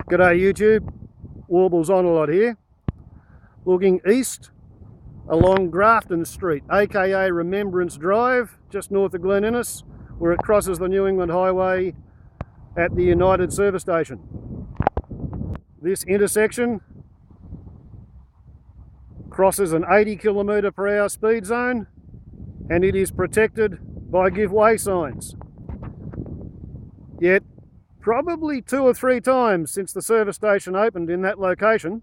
G'day YouTube, Warbles on a lot here, looking east along Grafton Street, aka Remembrance Drive, just north of Glen Innes, where it crosses the New England Highway at the United Service Station. This intersection crosses an 80 km/h speed zone and it is protected by give way signs. Yet probably 2 or 3 times since the service station opened in that location,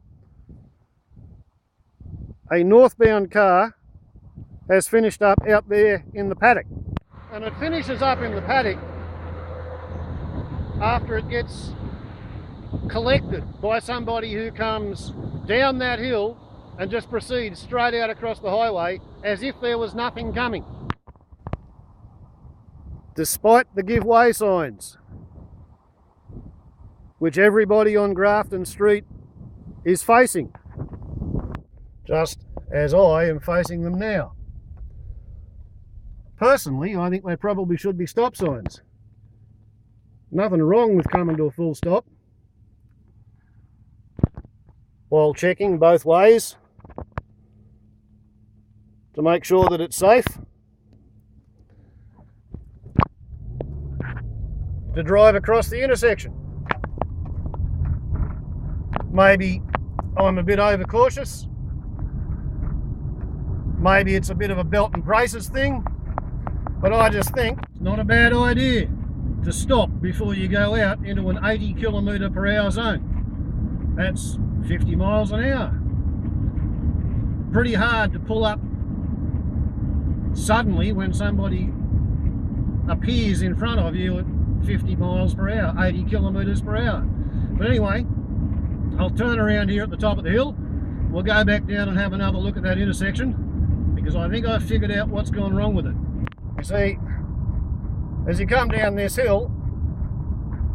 a northbound car has finished up out there in the paddock. And it finishes up in the paddock after it gets collected by somebody who comes down that hill and just proceeds straight out across the highway as if there was nothing coming, despite the give way signs, which everybody on Grafton Street is facing, just as I am facing them now. Personally, I think they probably should be stop signs. Nothing wrong with coming to a full stop while checking both ways to make sure that it's safe to drive across the intersection. Maybe I'm a bit overcautious. Maybe it's a bit of a belt and braces thing, but I just think it's not a bad idea to stop before you go out into an 80 km/h zone. That's 50 miles an hour. Pretty hard to pull up suddenly when somebody appears in front of you at 50 miles per hour, 80 km/h. But anyway, I'll turn around here at the top of the hill. We'll go back down and have another look at that intersection, because I think I've figured out what's gone wrong with it. You see, as you come down this hill,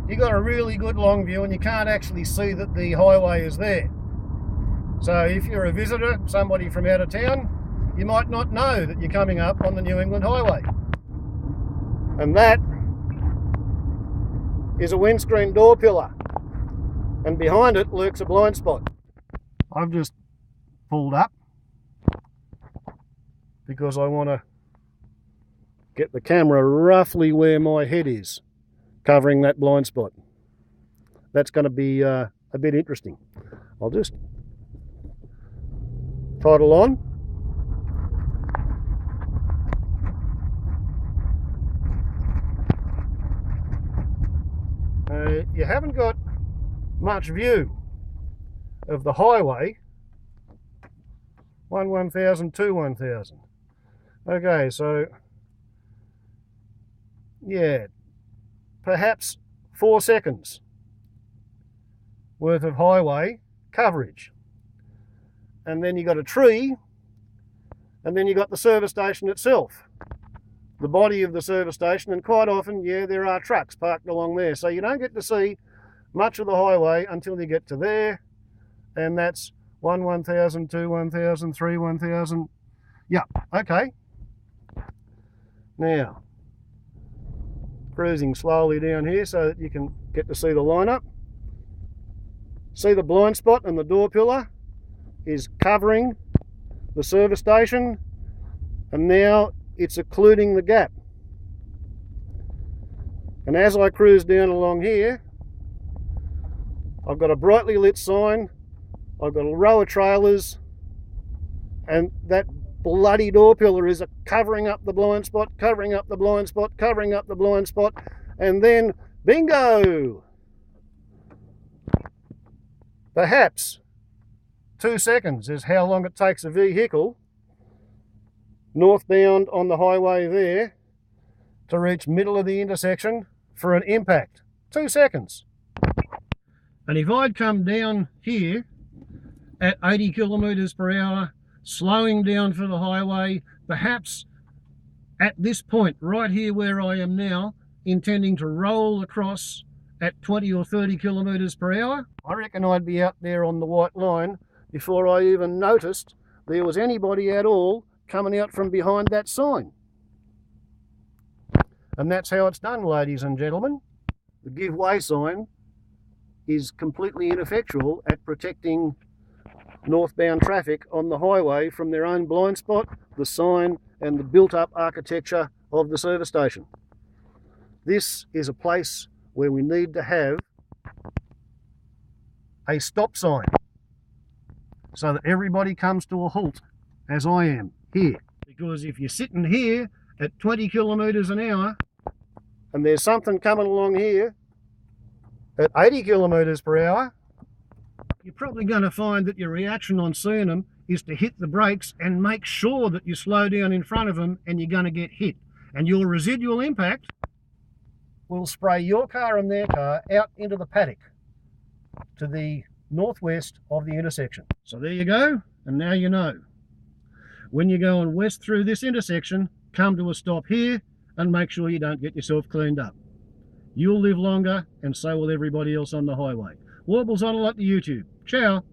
you've got a really good long view and you can't actually see that the highway is there. So if you're a visitor, somebody from out of town, you might not know that you're coming up on the New England Highway. And that is a windscreen door pillar, and behind it lurks a blind spot. I've just pulled up because I want to get the camera roughly where my head is, covering that blind spot. That's going to be a bit interesting. I'll just throttle on. You haven't got much view of the highway. 1000, 1000. Okay, so yeah, perhaps 4 seconds worth of highway coverage. And then you got a tree, and then you got the service station itself, the body of the service station, and quite often, yeah, there are trucks parked along there. So you don't get to see much of the highway until you get to there, and that's 1000, 1000, 1000. Yeah, okay. Now, cruising slowly down here so that you can get to see the lineup. See the blind spot, and the door pillar is covering the service station, and now it's occluding the gap. And as I cruise down along here, I've got a brightly lit sign, I've got a row of trailers, and that bloody door pillar is covering up the blind spot, covering up the blind spot, covering up the blind spot, and then bingo! Perhaps 2 seconds is how long it takes a vehicle northbound on the highway there to reach middle of the intersection for an impact. 2 seconds. And if I'd come down here at 80 km/h, slowing down for the highway, perhaps at this point right here where I am now, intending to roll across at 20 or 30 km/h, I reckon I'd be out there on the white line before I even noticed there was anybody at all coming out from behind that sign. And that's how it's done, ladies and gentlemen. The give way sign is completely ineffectual at protecting northbound traffic on the highway from their own blind spot, the sign and the built-up architecture of the service station. This is a place where we need to have a stop sign so that everybody comes to a halt, as I am here. Because if you're sitting here at 20 kilometres an hour and there's something coming along here at 80 kilometres per hour, you're probably going to find that your reaction on seeing them is to hit the brakes and make sure that you slow down in front of them, and you're going to get hit. And your residual impact will spray your car and their car out into the paddock to the northwest of the intersection. So there you go, and now you know. When you're going west through this intersection, come to a stop here and make sure you don't get yourself cleaned up. You'll live longer, and so will everybody else on the highway. Warbles on a lot to YouTube. Ciao.